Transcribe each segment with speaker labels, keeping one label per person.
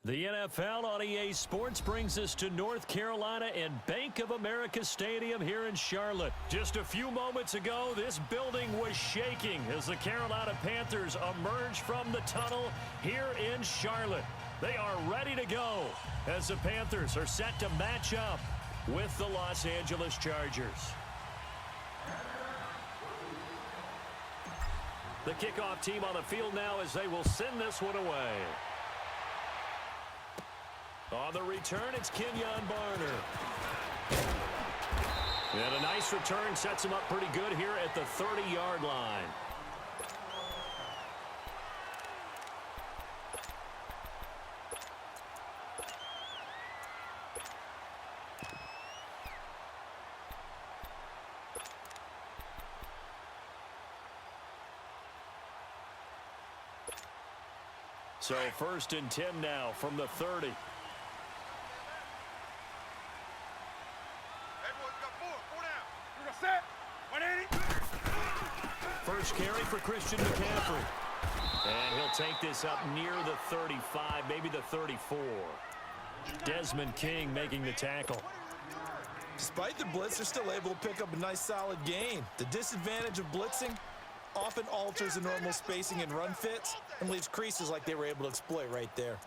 Speaker 1: The NFL on EA Sports brings us to North Carolina and Bank of America Stadium here in Charlotte. Just a few moments ago, this building was shaking as the Carolina Panthers emerged from the tunnel here in Charlotte. They are ready to go as the Panthers are set to match up with the Los Angeles Chargers. The kickoff team on the field now as they will send this one away. On the return, it's Kenyon Barner. And a nice return sets him up pretty good here at the 30-yard line. So 1st and 10 now from the 30. First carry for Christian McCaffrey. And he'll take this up near the 35, maybe the 34. Desmond King making the tackle.
Speaker 2: Despite the blitz, they're still able to pick up a nice solid gain. The disadvantage of blitzing often alters the normal spacing and run fits and leaves creases like they were able to exploit right there.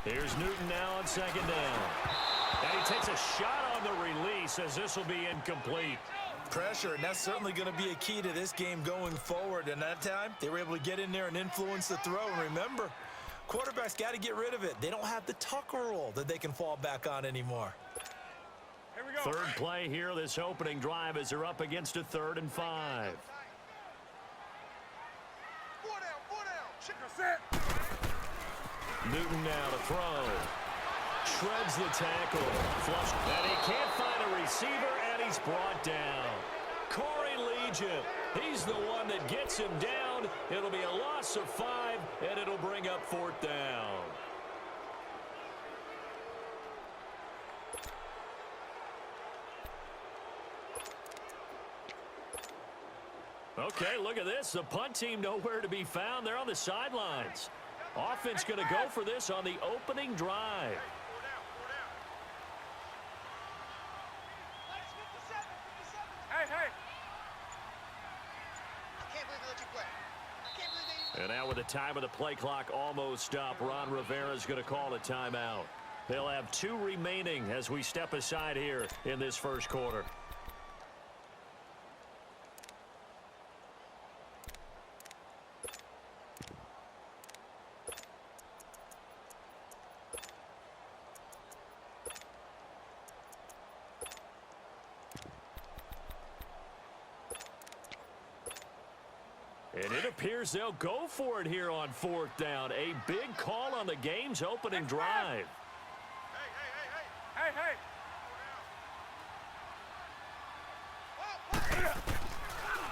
Speaker 1: Here's Newton now on 2nd down. And he takes a shot on the release as this will be incomplete.
Speaker 2: Pressure, and that's certainly going to be a key to this game going forward. And that time, they were able to get in there and influence the throw. And remember, quarterbacks got to get rid of it. They don't have the Tucker roll that they can fall back on anymore.
Speaker 3: Here we go.
Speaker 1: Third play here, this opening drive as they're up against a 3rd and 5. Newton now to throw. Shreds the tackle. Flush. And he can't find a receiver, and he's brought down. Corey Liuget. He's the one that gets him down. It'll be a loss of 5, and it'll bring up 4th down. Okay, look at this. The punt team nowhere to be found. They're on the sidelines. Offense going to go for this on the opening drive. And now with the time of the play clock almost up, Ron Rivera is going to call a timeout. They'll have 2 remaining as we step aside here in this first quarter. And it appears they'll go for it here on 4th down. A big call on the game's opening drive.
Speaker 3: Hey.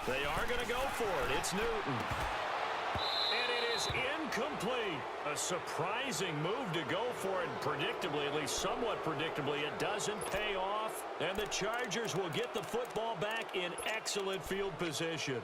Speaker 1: They are going to go for it. It's Newton. And it is incomplete. A surprising move to go for it. Predictably, at least somewhat predictably, it doesn't pay off. And the Chargers will get the football back in excellent field position.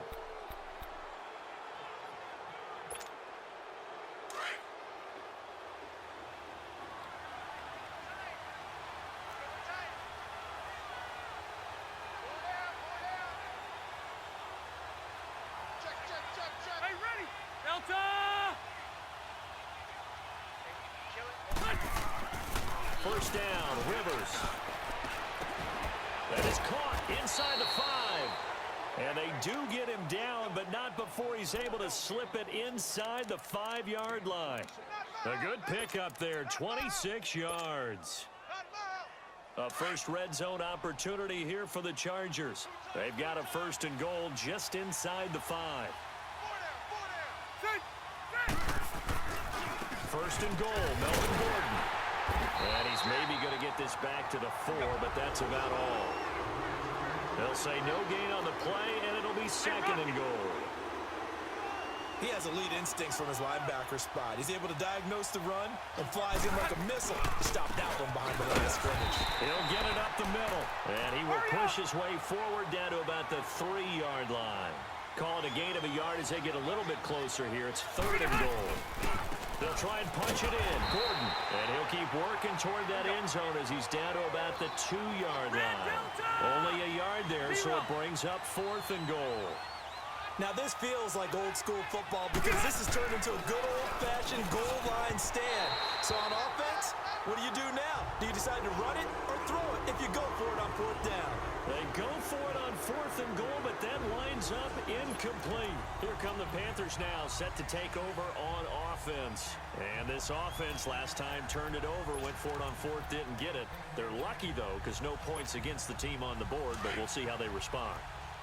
Speaker 1: First down, Rivers. That is caught inside the 5. And they do get him down, but not before he's able to slip it inside the 5-yard line. A good pickup there, 26 yards. A first red zone opportunity here for the Chargers. They've got a 1st and goal just inside the 5. 1st and goal, Melvin Gordon. And he's maybe going to get this back to the 4, but that's about all. They'll say no gain on the play, and it'll be 2nd and goal.
Speaker 2: He has elite instincts from his linebacker spot. He's able to diagnose the run and flies in like a missile. Stop that one behind the line of scrimmage.
Speaker 1: He'll get it up the middle, and he will push his way forward down to about the 3-yard line. Call it a gain of a yard as they get a little bit closer here. It's 3rd and goal. They'll try and punch it in. Gordon, and he'll keep working toward that end zone as he's down to about the 2-yard line. Only a yard there, so it brings up 4th and goal.
Speaker 2: Now, this feels like old-school football because this has turned into a good old-fashioned goal line stand. So on offense, what do now? Do you decide to run it or throw it if you go for it on 4th down?
Speaker 1: They go for it on 4th and goal, but that winds up incomplete. Here come the Panthers now, set to take over on offense. And this offense last time turned it over, went for it on 4th, didn't get it. They're lucky, though, because no points against the team on the board, but we'll see how they respond.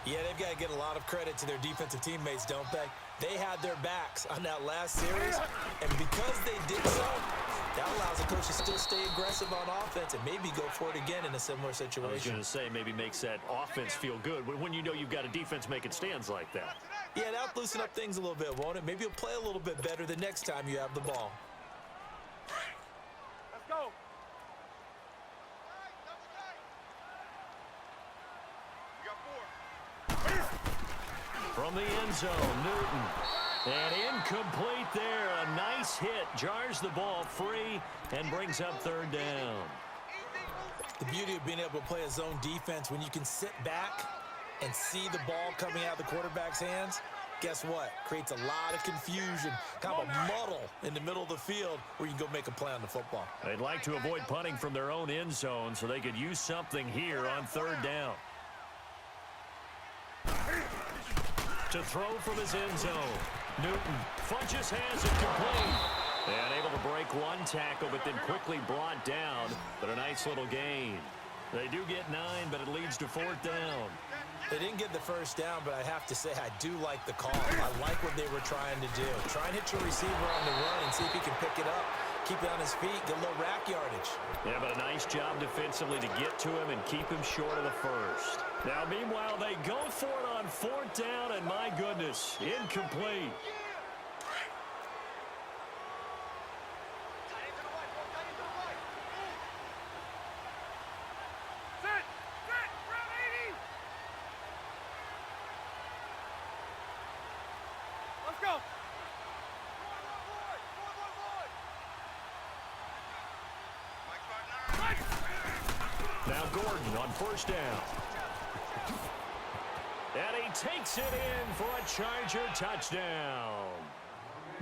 Speaker 2: Yeah, they've got to get a lot of credit to their defensive teammates, don't they? They had their backs on that last series, and because they did so, that allows the coach to still stay aggressive on offense and maybe go for it again in a similar situation.
Speaker 1: I was going to say maybe makes that offense feel good when you know you've got a defense making stands like that.
Speaker 2: Yeah, that'll loosen up things a little bit, won't it? Maybe you'll play a little bit better the next time you have the ball.
Speaker 3: Let's go. We got 4.
Speaker 1: From the end zone, Newton. And incomplete there. A nice hit. Jars the ball free and brings up 3rd down.
Speaker 2: The beauty of being able to play a zone defense when you can sit back and see the ball coming out of the quarterback's hands, guess what? Creates a lot of confusion, kind of a muddle in the middle of the field where you can go make a play on the football.
Speaker 1: They'd like to avoid punting from their own end zone so they could use something here on 3rd down. To throw from his end zone. Newton, Funchess has it complete. And able to break one tackle, but then quickly brought down. But a nice little gain. They do get 9, but it leads to 4th down.
Speaker 2: They didn't get the first down, but I have to say I do like the call. I like what they were trying to do. Try and hit your receiver on the run and see if he can pick it up. Keep it on his feet, get a little rack yardage.
Speaker 1: Yeah, but a nice job defensively to get to him and keep him short of the first. Now, meanwhile, they go for it on 4th down, and my goodness, incomplete.
Speaker 3: Let's go.
Speaker 1: Now Gordon on 1st down. And he takes it in for a Charger touchdown.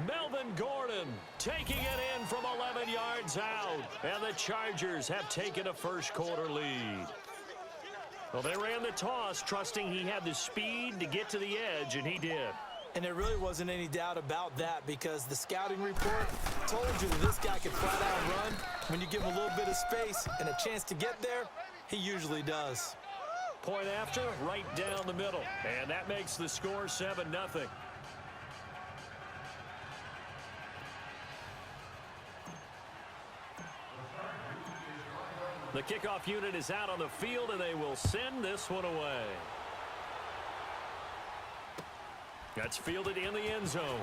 Speaker 1: Melvin Gordon taking it in from 11 yards out. And the Chargers have taken a first-quarter lead. Well, they ran the toss, trusting he had the speed to get to the edge, and he did.
Speaker 2: And there really wasn't any doubt about that because the scouting report told you that this guy could flat out run. When you give him a little bit of space and a chance to get there, he usually does.
Speaker 1: Point after, right down the middle. And that makes the score 7-0. The kickoff unit is out on the field, and they will send this one away. That's fielded in the end zone.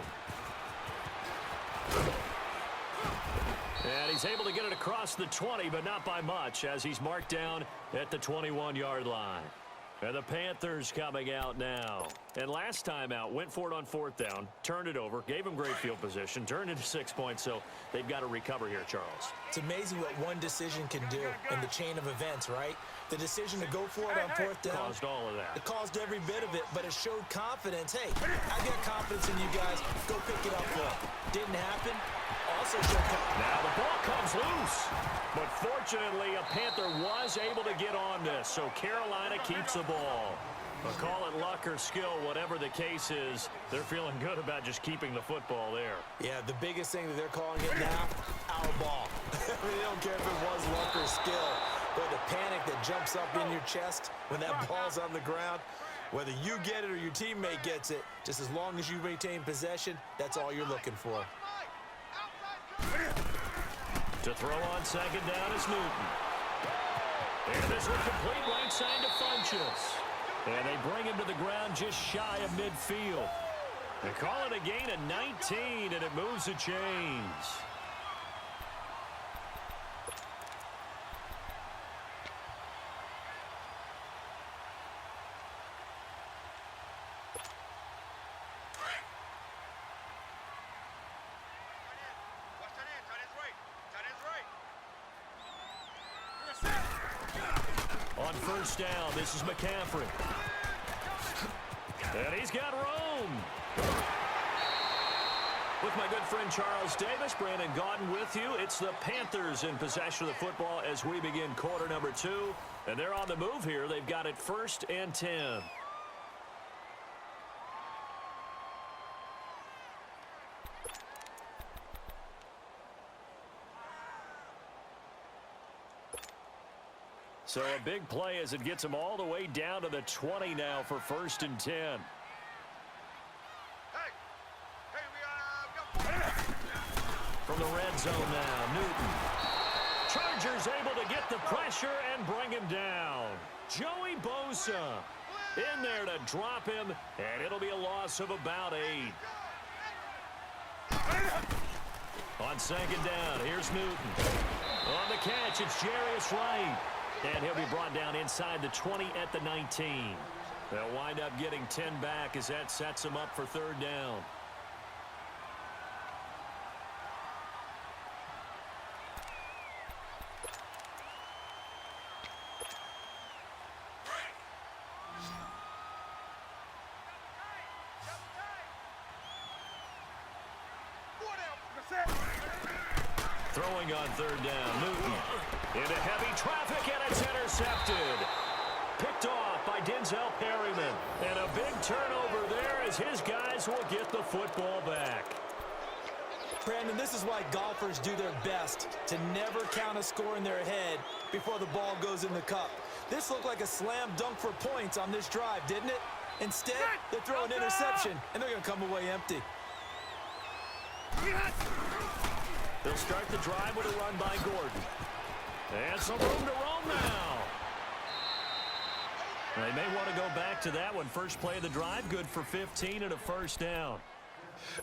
Speaker 1: And he's able to get it across the 20, but not by much, as he's marked down at the 21-yard line. And the Panthers coming out now. And last time out, went for it on 4th down, turned it over, gave him great field position, turned into 6 points, so they've got to recover here, Charles.
Speaker 2: It's amazing what one decision can do in the chain of events, right? The decision to go for it on 4th down.
Speaker 1: Caused all of that.
Speaker 2: It caused every bit of it, but it showed confidence. Hey, I've got confidence in you guys. Go pick it up for it. Didn't happen. Also showed confidence.
Speaker 1: Now the ball comes loose. But fortunately, a Panther was able to get on this, so Carolina keeps the ball. But call it luck or skill, whatever the case is, they're feeling good about just keeping the football there.
Speaker 2: Yeah, the biggest thing that they're calling it now, our ball. They don't care if it was luck or skill. But the panic that jumps up in your chest when that ball's on the ground, whether you get it or your teammate gets it, just as long as you maintain possession, that's all you're looking for.
Speaker 1: To throw on 2nd down is Newton. And this one complete right side to Funchess. And they bring him to the ground just shy of midfield. They call it a gain of 19, and it moves the chains. On first down, this is McCaffrey. And he's got room. With my good friend Charles Davis, Brandon Gaudin with you. It's the Panthers in possession of the football as we begin quarter number 2. And they're on the move here. They've got it 1st and 10. So a big play as it gets them all the way down to the 20 now for 1st and 10. From the red zone now, Newton. Chargers able to get the pressure and bring him down. Joey Bosa in there to drop him, and it'll be a loss of about 8. On 2nd down, here's Newton. On the catch, it's Jarius Wright. And he'll be brought down inside the 20 at the 19. They'll wind up getting 10 back as that sets them up for 3rd down. Throwing on 3rd down, Newton. Into heavy traffic, and it's intercepted. Picked off by Denzel Perryman. And a big turnover there as his guys will get the football back.
Speaker 2: Brandon, this is why golfers do their best to never count a score in their head before the ball goes in the cup. This looked like a slam dunk for points on this drive, didn't it? Instead, they throw an interception, and they're going to come away empty.
Speaker 1: They'll start the drive with a run by Gordon. And some room to roam now. They may want to go back to that one. First play of the drive, good for 15 and a 1st down.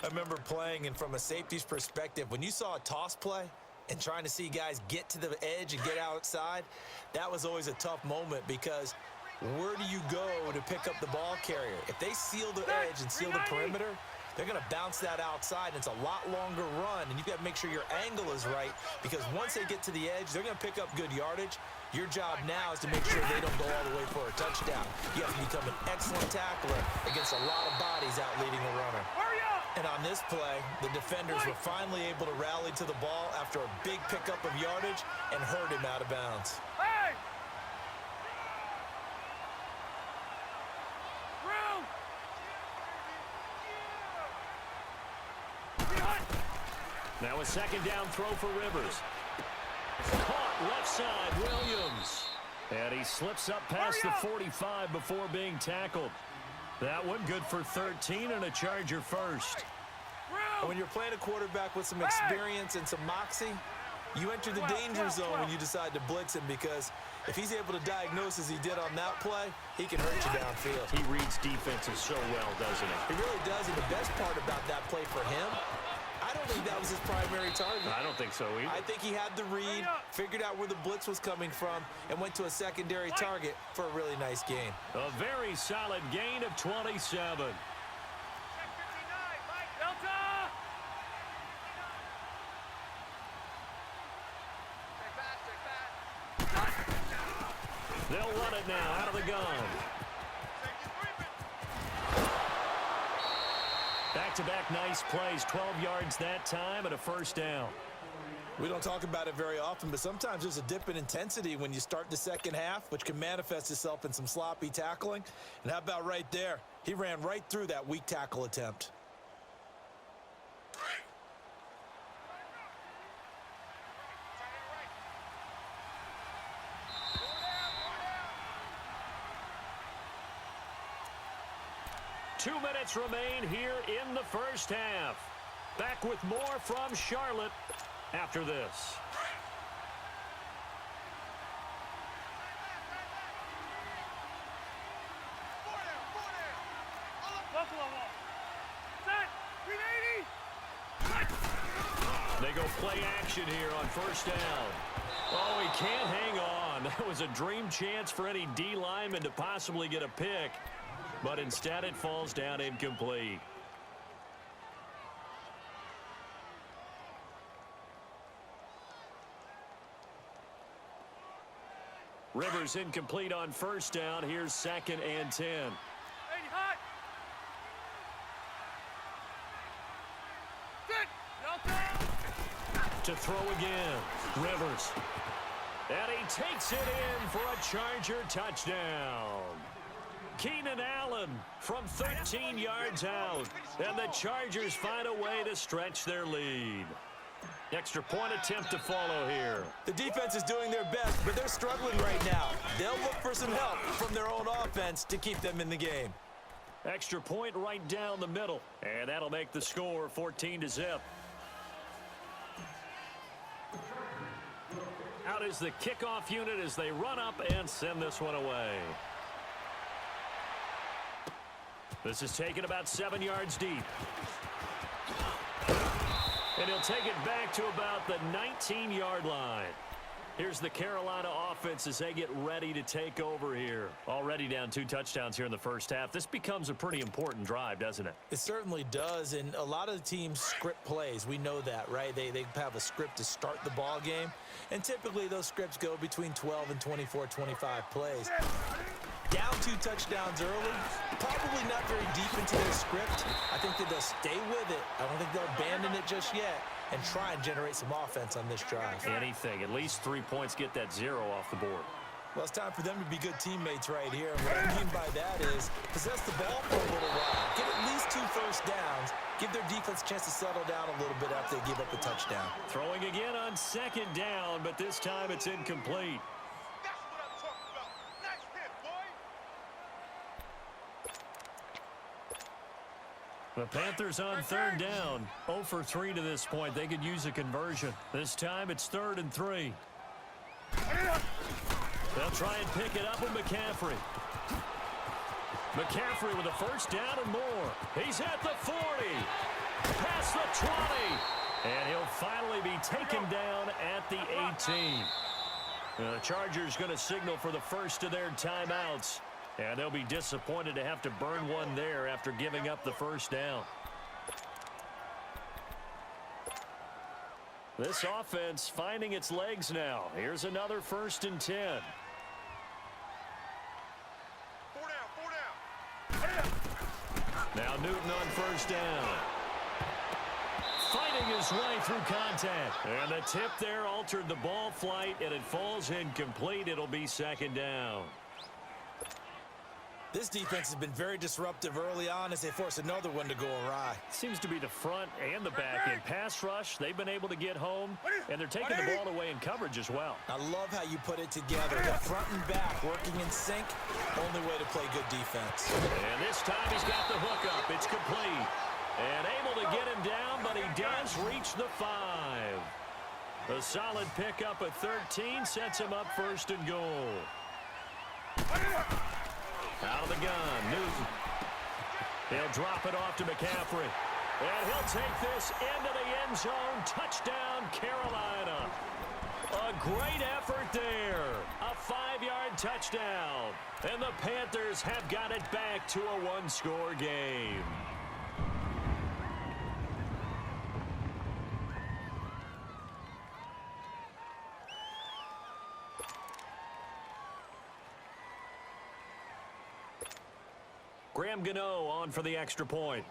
Speaker 2: I remember playing, and from a safety's perspective, when you saw a toss play and trying to see guys get to the edge and get outside, that was always a tough moment because where do you go to pick up the ball carrier? If they seal the edge and seal the perimeter, they're going to bounce that outside, and it's a lot longer run, and you've got to make sure your angle is right because once they get to the edge, they're going to pick up good yardage. Your job now is to make sure they don't go all the way for a touchdown. You have to become an excellent tackler against a lot of bodies out leading a runner. And on this play, the defenders were finally able to rally to the ball after a big pickup of yardage and hurt him out of bounds.
Speaker 1: Now a 2nd down throw for Rivers. Caught left side, Williams. And he slips up past the 45 before being tackled. That one good for 13 and a Charger 1st.
Speaker 2: When you're playing a quarterback with some experience and some moxie, you enter the danger zone when you decide to blitz him because if he's able to diagnose as he did on that play, he can hurt you downfield.
Speaker 1: He reads defenses so well, doesn't he?
Speaker 2: He really does, and the best part about that play for him, I don't think that was his primary target.
Speaker 1: I don't think so either.
Speaker 2: I think he had the read, figured out where the blitz was coming from, and went to a secondary target for a really nice gain.
Speaker 1: A very solid gain of 27. They'll run it now out of the gun. Back-to-back nice plays, 12 yards that time and a 1st down.
Speaker 2: We don't talk about it very often, but sometimes there's a dip in intensity when you start the second half, which can manifest itself in some sloppy tackling. And how about right there? He ran right through that weak tackle attempt.
Speaker 1: Two minutes remain here in the 1st half. Back with more from Charlotte after this.
Speaker 3: Buffalo.
Speaker 1: They go play action here on first down. Oh, he can't hang on. That was a dream chance for any D lineman to possibly get a pick, but instead it falls down incomplete. Rivers incomplete on first down. Here's 2nd and 10. To throw again. Rivers. And he takes it in for a Charger touchdown. Keenan Allen from 13 yards out. And the Chargers find a way to stretch their lead. Extra point attempt to follow here.
Speaker 2: The defense is doing their best, but they're struggling right now. They'll look for some help from their own offense to keep them in the game.
Speaker 1: Extra point right down the middle. And that'll make the score 14-0. Out is the kickoff unit as they run up and send this one away. This is taken about 7 yards deep. And he'll take it back to about the 19-yard line. Here's the Carolina offense as they get ready to take over here. Already down 2 touchdowns here in the first half. This becomes a pretty important drive, doesn't it?
Speaker 2: It certainly does, and a lot of the teams script plays. We know that, right? They have a script to start the ball game, and typically those scripts go between 12 and 24, 25 plays. Down 2 touchdowns early, probably not very deep into their script. I think that they'll stay with it. I don't think they'll abandon it just yet and try and generate some offense on this drive.
Speaker 1: Anything. At least 3 points, get that 0 off the board.
Speaker 2: Well, it's time for them to be good teammates right here. And what I mean by that is possess the ball for a little while. Get at least 2 first downs. Give their defense a chance to settle down a little bit after they give up the touchdown.
Speaker 1: Throwing again on 2nd down, but this time it's incomplete.
Speaker 3: That's what I'm talking about. Nice hit, boy.
Speaker 1: The Panthers on 3rd down. 0 for 3 to this point. They could use a conversion. This time it's 3rd and 3. They'll try and pick it up with McCaffrey. McCaffrey with a first down and more. He's at the 40. Past the 20. And he'll finally be taken down at the 18. The Chargers going to signal for the first of their timeouts. And they'll be disappointed to have to burn one there after giving up the first down. This offense finding its legs now. Here's another 1st and 10.
Speaker 3: 4 down.
Speaker 1: Now Newton on first down. Fighting his way through contact. And the tip there altered the ball flight, and it falls incomplete. It'll be 2nd down.
Speaker 2: This defense has been very disruptive early on as they force another one to go awry.
Speaker 1: Seems to be the front and the back. In pass rush, they've been able to get home, and they're taking the ball away in coverage as well.
Speaker 2: I love how you put it together. The front and back working in sync. Only way to play good defense.
Speaker 1: And this time he's got the hook up. It's complete. And able to get him down, but he does reach the 5. A solid pickup at 13 sets him up 1st and goal. Out of the gun, Newton. He'll drop it off to McCaffrey. And he'll take this into the end zone. Touchdown, Carolina. A great effort there. A 5-yard touchdown. And the Panthers have got it back to a 1-score game. Graham Gano on for the extra point.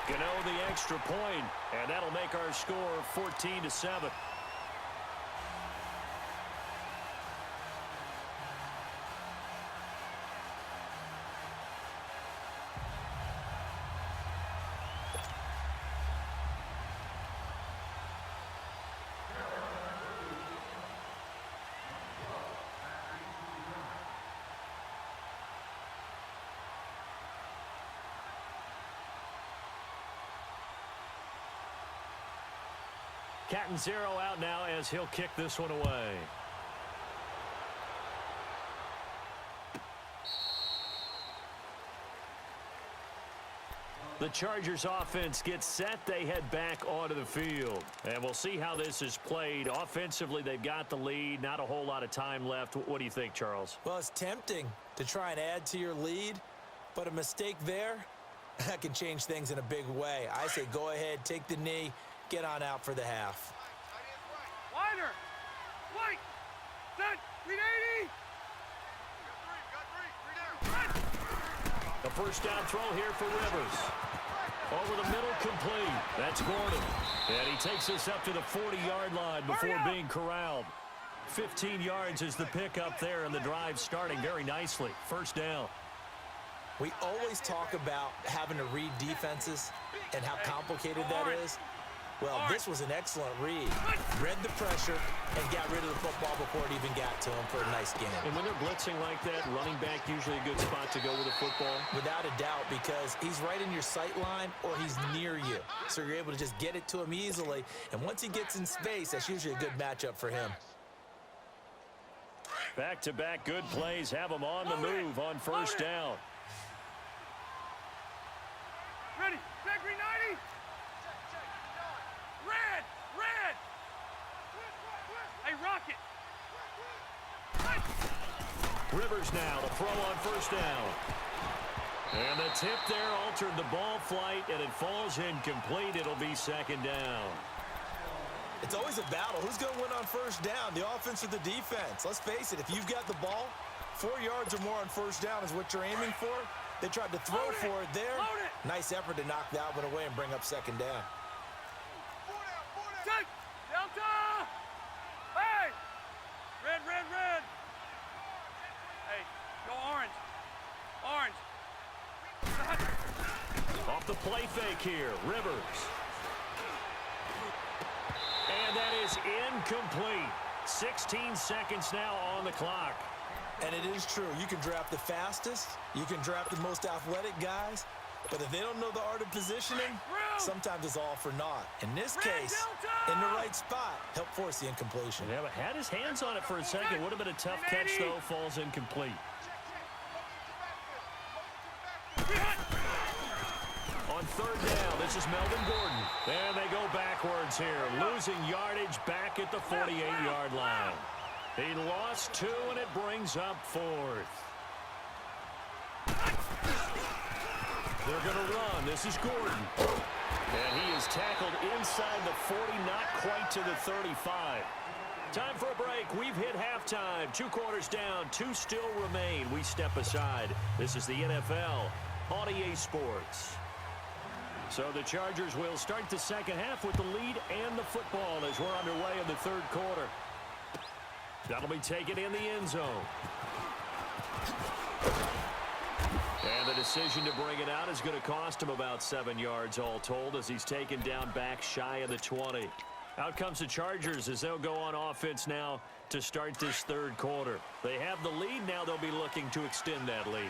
Speaker 1: Gano the extra point, and that'll make our score 14-7. Catanzaro out now as he'll kick this one away. The Chargers offense gets set. They head back onto the field. And we'll see how this is played. Offensively, they've got the lead. Not a whole lot of time left. What do you think, Charles?
Speaker 2: Well, it's tempting to try and add to your lead, but a mistake there, that can change things in a big way. I say go ahead, take the knee, get on out for the half.
Speaker 3: Wider. White. Set. 380. Got three.
Speaker 1: The first down throw here for Rivers. Over the middle, complete. That's Gordon. And he takes us up to the 40-yard line before being corralled. 15 yards is the pickup there, and the drive starting very nicely. First down.
Speaker 2: We always talk about having to read defenses and how complicated that is. Well, this was an excellent read. Read the pressure and got rid of the football before it even got to him for a nice game.
Speaker 1: And when they're blitzing like that, running back usually a good spot to go with a football.
Speaker 2: Without a doubt, because he's right in your sight line or he's near you. So you're able to just get it to him easily. And once he gets in space, that's usually a good matchup for him.
Speaker 1: Back-to-back good plays have him on the move on first down.
Speaker 3: Ready. Set. 390. Red. Red. Hey, Rocket.
Speaker 1: Rivers now to throw on first down. And the tip there altered the ball flight, and it falls incomplete. It'll be second down.
Speaker 2: It's always a battle. Who's going to win on first down, the offense or the defense? Let's face it, if you've got the ball, 4 yards or more on first down is what you're aiming for. They tried to throw for it there. Nice effort to knock that one away and bring up second down.
Speaker 3: Set. Delta. Hey. Red, red, red. Hey, go orange. Orange.
Speaker 1: Off the play fake here, Rivers. And that is incomplete. 16 seconds now on the clock.
Speaker 2: And it is true. You can draft the fastest. You can draft the most athletic guys. But if they don't know the art of positioning, sometimes it's all for naught. In this case, in the right spot, help force the incompletion.
Speaker 1: Yeah, but had his hands on it for a second. Would have been a tough catch, though. Falls incomplete. On third down, this is Melvin Gordon. And they go backwards here, losing yardage back at the 48-yard line. He lost 2, and it brings up 4th. They're going to run. This is Gordon. And he is tackled inside the 40, not quite to the 35. Time for a break. We've hit halftime. 2 quarters down, 2 still remain. We step aside. This is the NFL on EA Sports. So the Chargers will start the second half with the lead and the football as we're underway in the third quarter. That'll be taken in the end zone. And the decision to bring it out is going to cost him about 7 yards all told as he's taken down back shy of the 20. Out comes the Chargers as they'll go on offense now to start this third quarter. They have the lead. Now they'll be looking to extend that lead.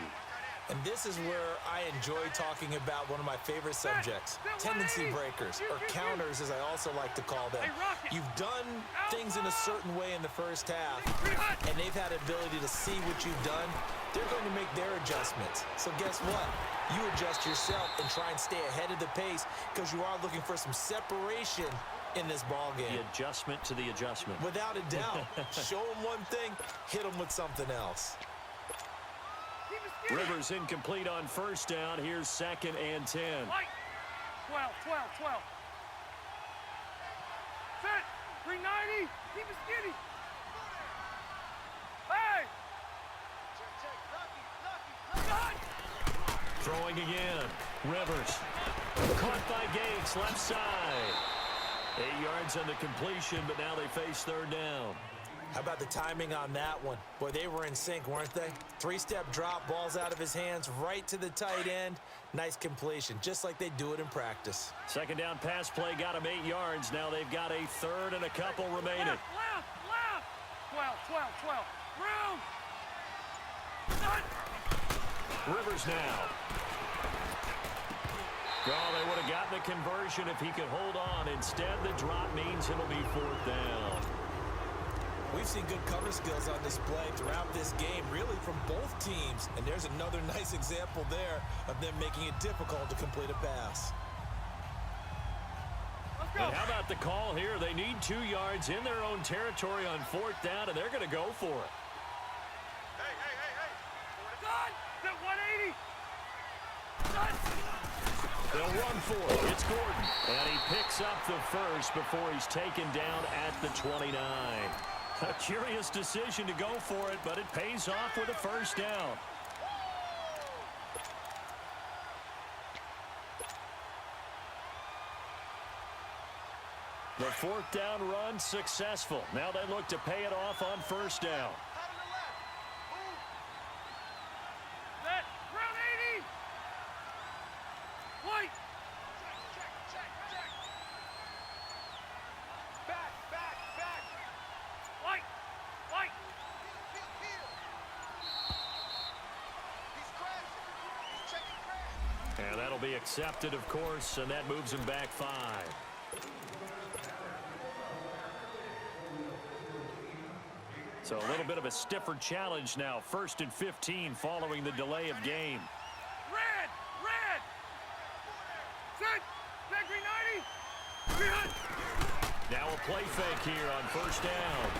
Speaker 2: And this is where I enjoy talking about one of my favorite subjects, tendency breakers, or counters as I also like to call them. You've done things in a certain way in the first half, and they've had the ability to see what you've done. They're going to make their adjustments. So guess what? You adjust yourself and try and stay ahead of the pace because you are looking for some separation in this ball game.
Speaker 1: The adjustment to the adjustment.
Speaker 2: Without a doubt. Show them one thing, hit them with something else.
Speaker 1: Rivers incomplete on first down. Here's 2nd and 10.
Speaker 3: 12. Set. 390. Keep it skinny. Hey.
Speaker 1: Throwing again. Rivers. Caught by Gates, left side. 8 yards on the completion, but now they face third down.
Speaker 2: How about the timing on that one? Boy, they were in sync, weren't they? 3-step drop, balls out of his hands, right to the tight end. Nice completion, just like they do it in practice.
Speaker 1: Second down pass play got him 8 yards. Now they've got a third and a couple remaining.
Speaker 3: Left. 12. Room.
Speaker 1: Rivers now. Oh, they would have gotten the conversion if he could hold on. Instead, the drop means it'll be 4th down.
Speaker 2: We've seen good cover skills on display throughout this game, really from both teams. And there's another nice example there of them making it difficult to complete a pass.
Speaker 3: Let's go.
Speaker 1: And how about the call here? They need 2 yards in their own territory on 4th down, and they're going to go for it.
Speaker 3: Hey. Done. That 180. Done.
Speaker 1: They'll run for it. It's Gordon. And he picks up the first before he's taken down at the 29. A curious decision to go for it, but it pays off with a first down. The 4th down run successful. Now they look to pay it off on first down.
Speaker 3: Set. Round 80. White. Back. White.
Speaker 1: And that'll be accepted, of course, and that moves him back 5. So a little bit of a stiffer challenge now. 1st and 15 following the delay of game.
Speaker 3: Red. Set. Set. Green 90. Green.
Speaker 1: Now a play fake here on first down.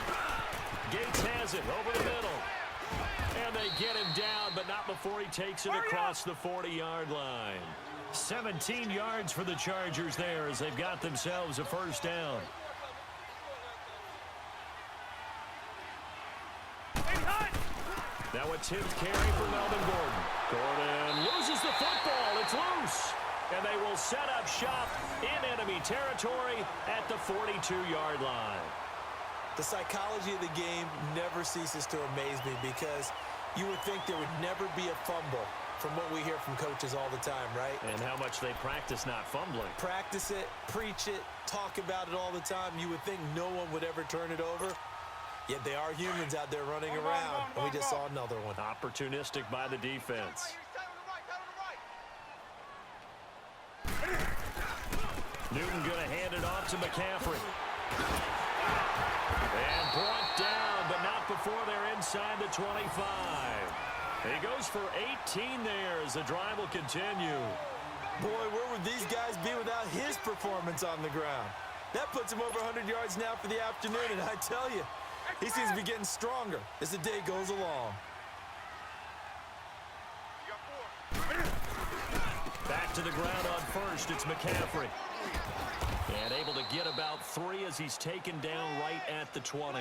Speaker 1: Gates has it over the middle. And they get him down, but not before he takes it across the 40-yard line. 17 yards for the Chargers there as they've got themselves a first down. Now a 10th carry for Melvin Gordon. Gordon loses the football. It's loose. And they will set up shop in enemy territory at the 42-yard line.
Speaker 2: The psychology of the game never ceases to amaze me because you would think there would never be a fumble from what we hear from coaches all the time, right?
Speaker 1: And how much they practice not fumbling.
Speaker 2: Practice it, preach it, talk about it all the time. You would think no one would ever turn it over. Yet they are humans out there running around, and we just saw another one.
Speaker 1: Opportunistic by the defense. Newton going to hand it off to McCaffrey. And brought down, but not before they're inside the 25. He goes for 18 there as the drive will continue.
Speaker 2: Boy, where would these guys be without his performance on the ground? That puts him over 100 yards now for the afternoon, and I tell you, he seems to be getting stronger as the day goes along.
Speaker 1: Back to the ground on first, it's McCaffrey. And able to get about 3 as he's taken down right at the 20.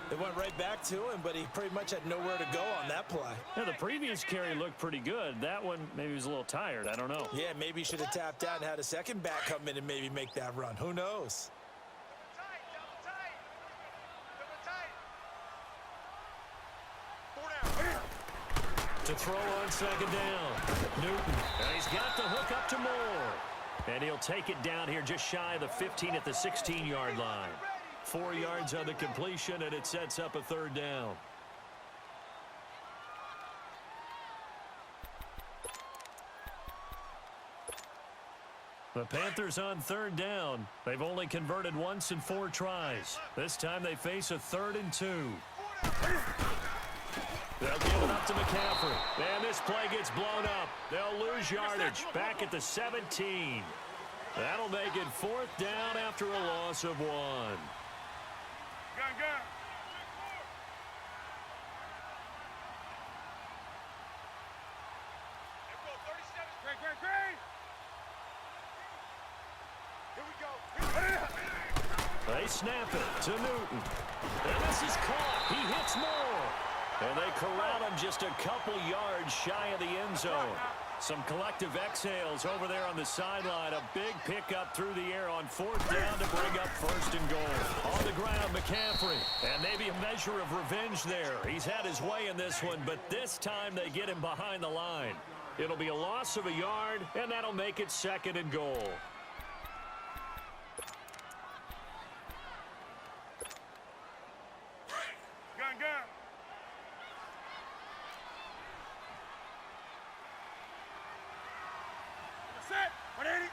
Speaker 2: They went right back to him, but he pretty much had nowhere to go on that play.
Speaker 1: Now, the previous carry looked pretty good. That one, maybe he was a little tired. I don't know.
Speaker 2: Yeah, maybe he should have tapped out and had a second back come in and maybe make that run. Who knows?
Speaker 1: To throw on second down. Newton. And he's got the hook up to Moore. And he'll take it down here just shy of the 15 at the 16-yard line. 4 yards on the completion, and it sets up a third down. The Panthers on third down. They've only converted once in 4 tries. This time they face a 3rd and 2. They'll give it up to McCaffrey. And this play gets blown up. They'll lose yardage back at the 17. That'll make it 4th down after a loss of 1.
Speaker 3: Gun. Great. Here we go.
Speaker 1: They snap it to Newton. And this is caught. He hits Moore. And they corral him just a couple yards shy of the end zone. Some collective exhales over there on the sideline. A big pickup through the air on 4th down to bring up 1st and goal. On the ground, McCaffrey. And maybe a measure of revenge there. He's had his way in this one, but this time they get him behind the line. It'll be a loss of a yard, and that'll make it 2nd and goal.
Speaker 3: Gun. Set. 180.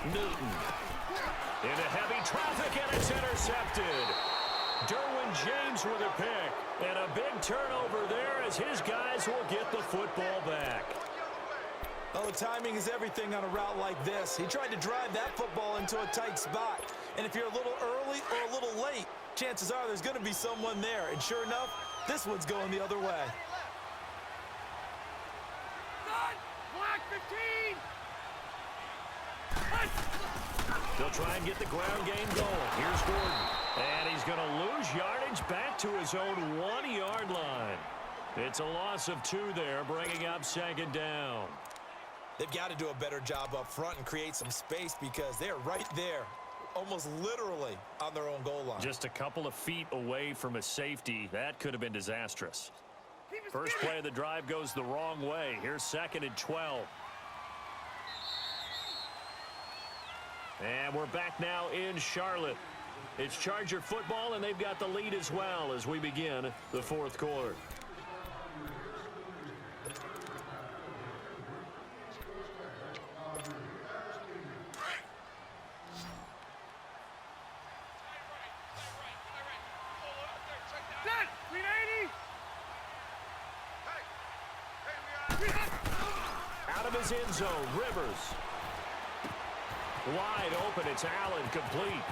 Speaker 1: Newton. Into heavy traffic, and it's intercepted. Derwin James with a pick. And a big turnover there as his guys will get the football back.
Speaker 2: Oh, timing is everything on a route like this. He tried to drive that football into a tight spot. And if you're a little early or a little late, chances are there's going to be someone there. And sure enough, this one's going the other way.
Speaker 3: Black 15!
Speaker 1: They'll try and get the ground game going. Here's Gordon. And he's going to lose yardage back to his own 1-yard line. It's a loss of 2 there, bringing up second down.
Speaker 2: They've got to do a better job up front and create some space because they're right there, almost literally on their own goal line.
Speaker 1: Just a couple of feet away from a safety. That could have been disastrous. First play of the drive goes the wrong way. Here's 2nd and 12. And we're back now in Charlotte. It's Charger football, and they've got the lead as well as we begin the 4th quarter.
Speaker 3: Set! 380!
Speaker 1: Out of his end zone, Rivers. Wide open, it's Allen, complete.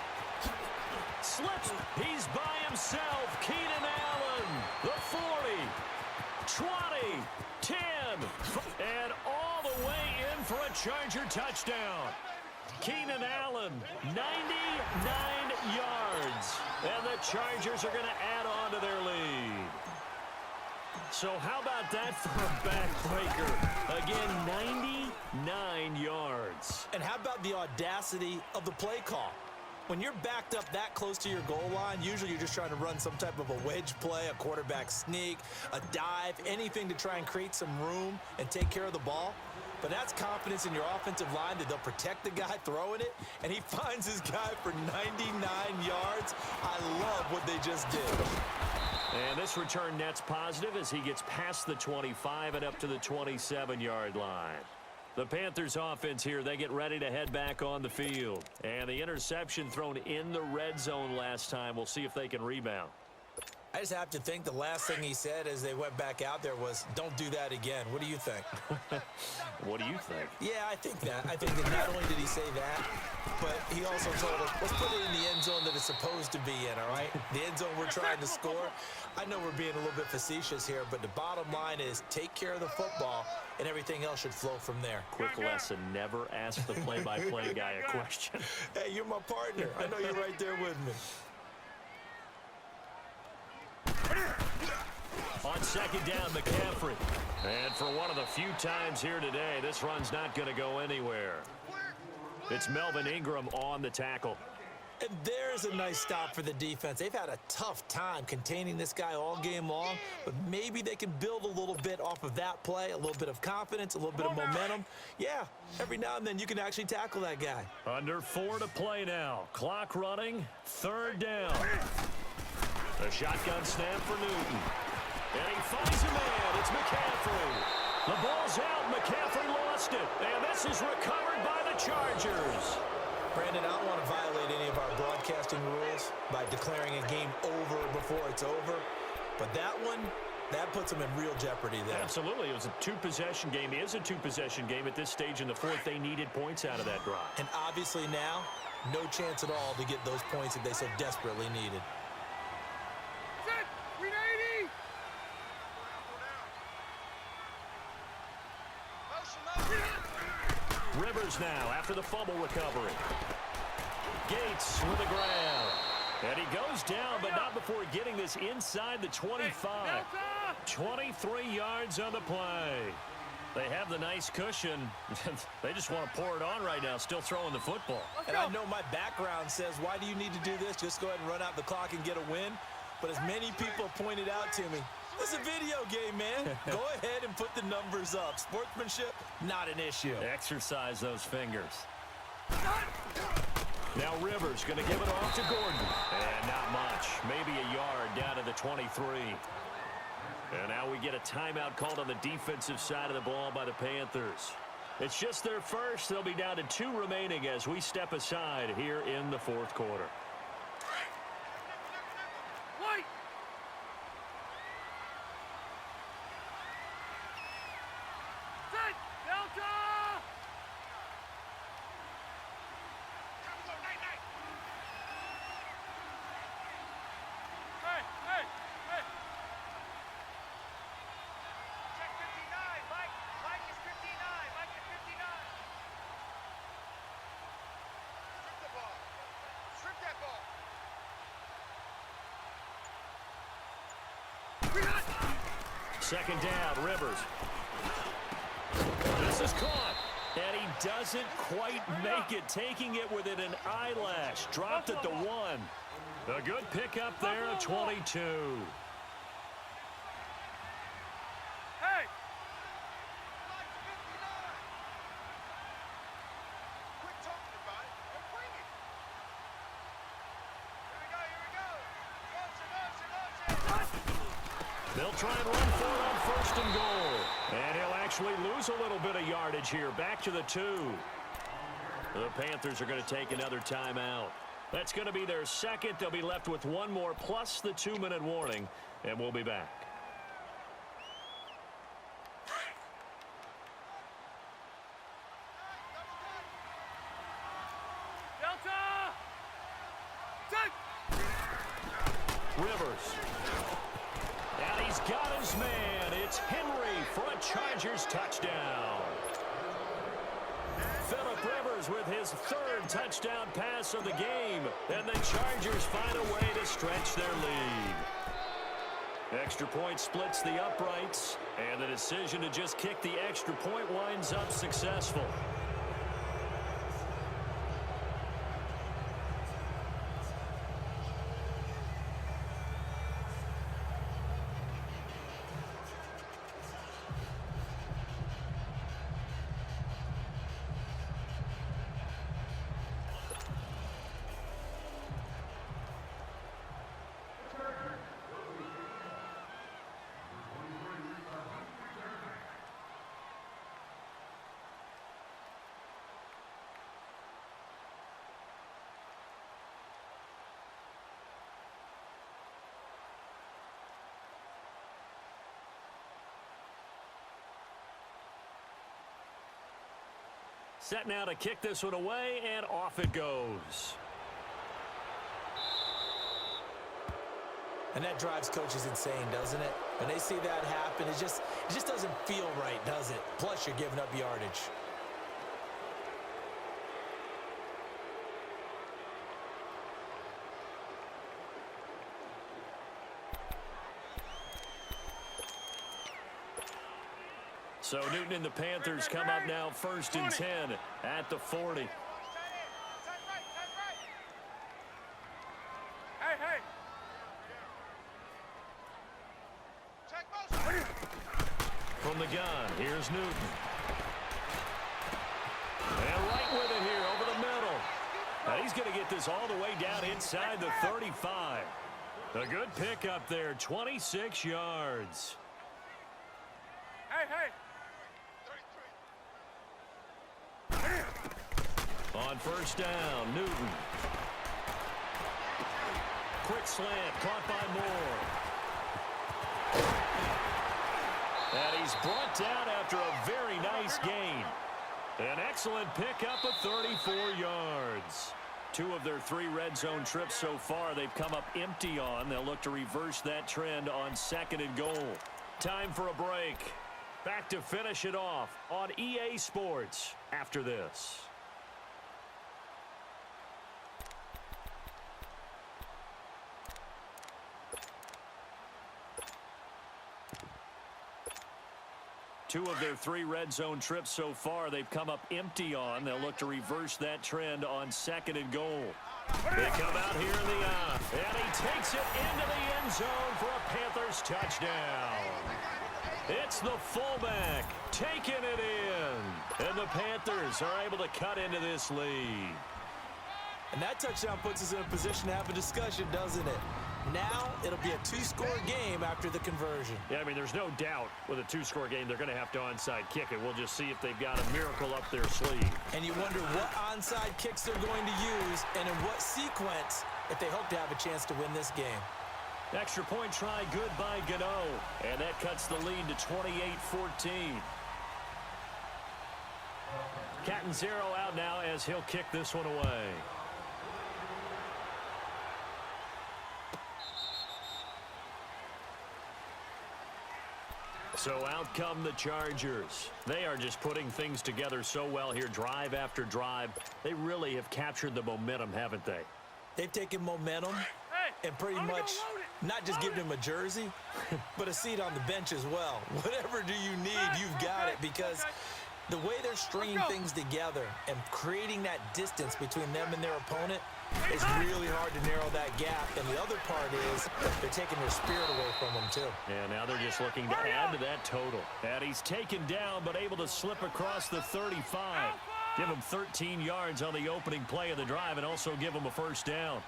Speaker 1: Slips, he's by himself. Keenan Allen, the 40, 20, 10, and all the way in for a Charger touchdown. Keenan Allen, 99 yards, and the Chargers are going to add on to their lead. So how about that for a backbreaker? Again, 99 yards.
Speaker 2: And how about the audacity of the play call? When you're backed up that close to your goal line, usually you're just trying to run some type of a wedge play, a quarterback sneak, a dive, anything to try and create some room and take care of the ball. But that's confidence in your offensive line that they'll protect the guy throwing it, and he finds his guy for 99 yards. I love what they just did.
Speaker 1: And this return net's positive as he gets past the 25 and up to the 27-yard line. The Panthers offense here, they get ready to head back on the field. And the interception thrown in the red zone last time. We'll see if they can rebound.
Speaker 2: I just have to think the last thing he said as they went back out there was, don't do that again. What do you think?
Speaker 1: What do you think?
Speaker 2: Yeah, I think that. I think that not only did he say that, but he also told us, let's put it in the end zone that it's supposed to be in, all right? The end zone we're trying to score. I know we're being a little bit facetious here, but the bottom line is take care of the football, and everything else should flow from there.
Speaker 1: Quick lesson, never ask the play-by-play guy a question.
Speaker 2: Hey, you're my partner. I know you're right there with me.
Speaker 1: On second down, McCaffrey. And for one of the few times here today, this run's not going to go anywhere. It's Melvin Ingram on the tackle.
Speaker 2: And there's a nice stop for the defense. They've had a tough time containing this guy all game long, but maybe they can build a little bit off of that play, a little bit of confidence, a little bit of momentum. Yeah, every now and then you can actually tackle that guy.
Speaker 1: Under 4 to play now. Clock running, 3rd down. A shotgun snap for Newton. And he finds a man. It's McCaffrey. The ball's out. McCaffrey lost it. And this is recovered by the Chargers.
Speaker 2: Brandon, I don't want to violate any of our broadcasting rules by declaring a game over before it's over. But that one, that puts them in real jeopardy there.
Speaker 1: Absolutely. It was a 2-possession game. It is a 2-possession game at this stage in the 4th. They needed points out of that drive.
Speaker 2: And obviously now, no chance at all to get those points that they so desperately needed.
Speaker 3: Set! 380!
Speaker 1: Rivers now after the fumble recovery. Gates with a grab. And he goes down, but not before getting this inside the 25. 23 yards on the play. They have the nice cushion. They just want to pour it on right now, still throwing the football.
Speaker 2: And I know my background says, why do you need to do this? Just go ahead and run out the clock and get a win. But as many people pointed out to me, it's a video game, man. Go ahead and put the numbers up. Sportsmanship, not an issue.
Speaker 1: Exercise those fingers. Now Rivers going to give it off to Gordon. And not much. Maybe a yard down to the 23. And now we get a timeout called on the defensive side of the ball by the Panthers. It's just their first. They'll be down to 2 remaining as we step aside here in the fourth quarter.
Speaker 3: White! Set! Delta! Hey, hey, hey!
Speaker 4: Check 59, Mike. Mike is 59. Mike is 59. Strip the ball. Strip that ball.
Speaker 1: Second down, Rivers. This is caught. And he doesn't quite make it, taking it within an eyelash. Dropped at the 1. A good pickup there at 22.
Speaker 3: Hey!
Speaker 4: Mike's 59. Quit talking about it and bring it. Here we go. Motion.
Speaker 1: They'll try and run for it on first and goal. And he'll actually lose a little bit of yardage here. Back to the 2. The Panthers are going to take another timeout. That's going to be their second. They'll be left with 1 more plus the 2-minute warning. And we'll be back.
Speaker 3: Delta! Set!
Speaker 1: Rivers. And he's got his man. It's Henry for a Chargers touchdown. Phillip Rivers with his 3rd touchdown pass of the game. And the Chargers find a way to stretch their lead. Extra point splits the uprights. And the decision to just kick the extra point winds up successful. Set now to kick this one away, and off it goes.
Speaker 2: And that drives coaches insane, doesn't it? When they see that happen, it just doesn't feel right, does it? Plus, you're giving up yardage.
Speaker 1: So Newton and the Panthers come up now 1st and 10 at the 40.
Speaker 4: Tight end. Tight right. Tight right.
Speaker 3: Hey, hey!
Speaker 4: Check motion.
Speaker 1: From the gun, here's Newton. And right with it here over the middle. Now he's going to get this all the way down inside the 35. A good pickup there, 26 yards.
Speaker 3: Hey, hey!
Speaker 4: 33.
Speaker 1: On first down, Newton. Quick slant, caught by Moore. And he's brought down after a very nice gain. An excellent pickup of 34 yards. 2 of their 3 red zone trips so far they've come up empty on. They'll look to reverse that trend on 2nd and goal. Time for a break. Back to finish it off on EA Sports after this. Two of their 3 red zone trips so far they've come up empty on. They'll look to reverse that trend on 2nd and goal. They come out here in the eye, and he takes it into the end zone for a Panthers touchdown. It's the fullback taking it in, and the Panthers are able to cut into this lead.
Speaker 2: And that touchdown puts us in a position to have a discussion, doesn't it? Now it'll be a two-score game after the conversion.
Speaker 1: Yeah, I mean, there's no doubt with a two-score game they're going to have to onside kick it. We'll just see if they've got a miracle up their sleeve.
Speaker 2: And you wonder what onside kicks they're going to use and in what sequence if they hope to have a chance to win this game.
Speaker 1: Extra point try good by Gano. And that cuts the lead to 28-14. Catanzaro out now as he'll kick this one away. So out come the Chargers. They are just putting things together so well here, drive after drive. They really have captured the momentum, haven't they?
Speaker 2: They've taken momentum and pretty much not just given him a jersey, but a seat on the bench as well. Whatever do you need, you've got it, because the way they're stringing things together and creating that distance between them and their opponent, it's really hard to narrow that gap. And the other part is they're taking their spirit away from them, too.
Speaker 1: And now they're just looking to add to that total. And he's taken down, but able to slip across the 35. Give him 13 yards on the opening play of the drive and also give him a first down.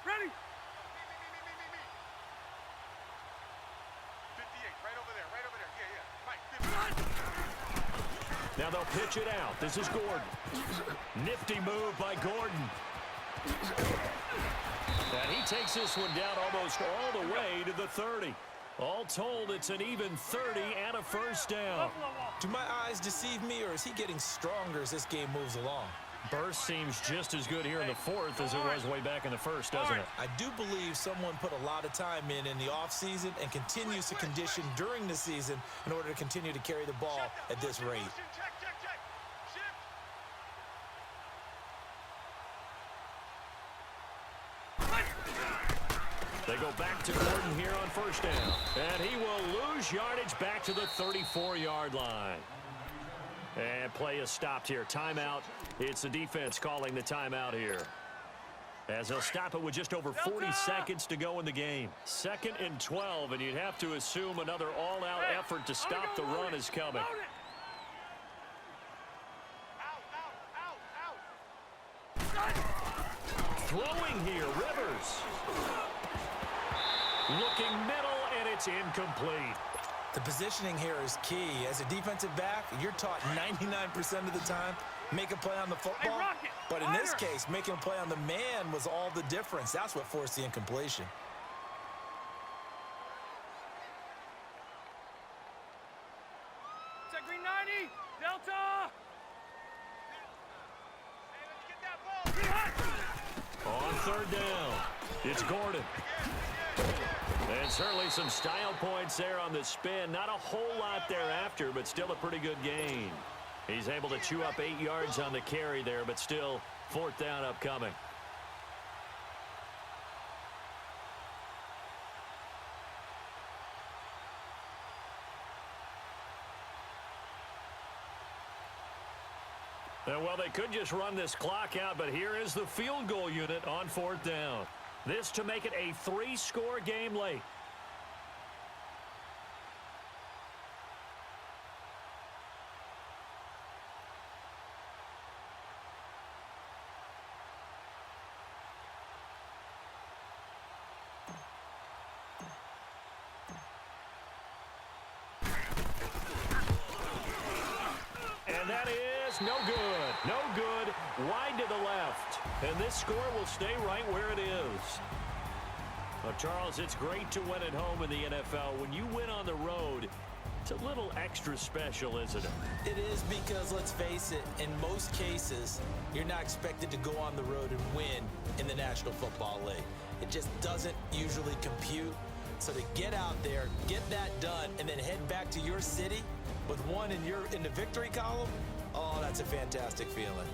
Speaker 3: Ready?
Speaker 4: 58, right over there. Yeah. Mike, 50.
Speaker 1: Now they'll pitch it out. This is Gordon. Nifty move by Gordon. And he takes this one down almost all the way to the 30. All told, it's an even 30 and a first down.
Speaker 2: Do my eyes deceive me, or is he getting stronger as this game moves along?
Speaker 1: Burst seems just as good here in the fourth as it was way back in the first, doesn't it?
Speaker 2: I do believe someone put a lot of time in the offseason and continues to condition during the season in order to continue to carry the ball at this rate.
Speaker 4: Check. Shift.
Speaker 1: They go back to Gordon here on first down. And he will lose yardage back to the 34-yard line. And play is stopped here. Timeout. It's the defense calling the timeout here. As they'll stop it with just over 40 seconds to go in the game. 2nd and 12, and you'd have to assume another all-out effort to stop the run is coming.
Speaker 4: Out.
Speaker 1: Throwing here, Rivers. Looking middle, and it's incomplete.
Speaker 2: The positioning here is key. As a defensive back, you're taught 99% of the time, make a play on the football. But in this case, making a play on the man was all the difference. That's what forced the incompletion.
Speaker 3: Check green 90. Delta.
Speaker 4: Hey, let's get that ball.
Speaker 1: On third down, it's Gordon. And certainly some style points there on the spin. Not a whole lot thereafter, but still a pretty good gain. He's able to chew up 8 yards on the carry there, but still 4th down upcoming. And well, they could just run this clock out, but here is the field goal unit on 4th down. This to make it a 3-score game late. And that is no good. No good. Wide to the left. And this score will stay right where it is. Well, Charles, it's great to win at home in the NFL. When you win on the road, it's a little extra special, isn't it?
Speaker 2: It is, because, let's face it, in most cases, you're not expected to go on the road and win in the National Football League. It just doesn't usually compute. So to get out there, get that done, and then head back to your city with one in the victory column, oh, that's a fantastic feeling.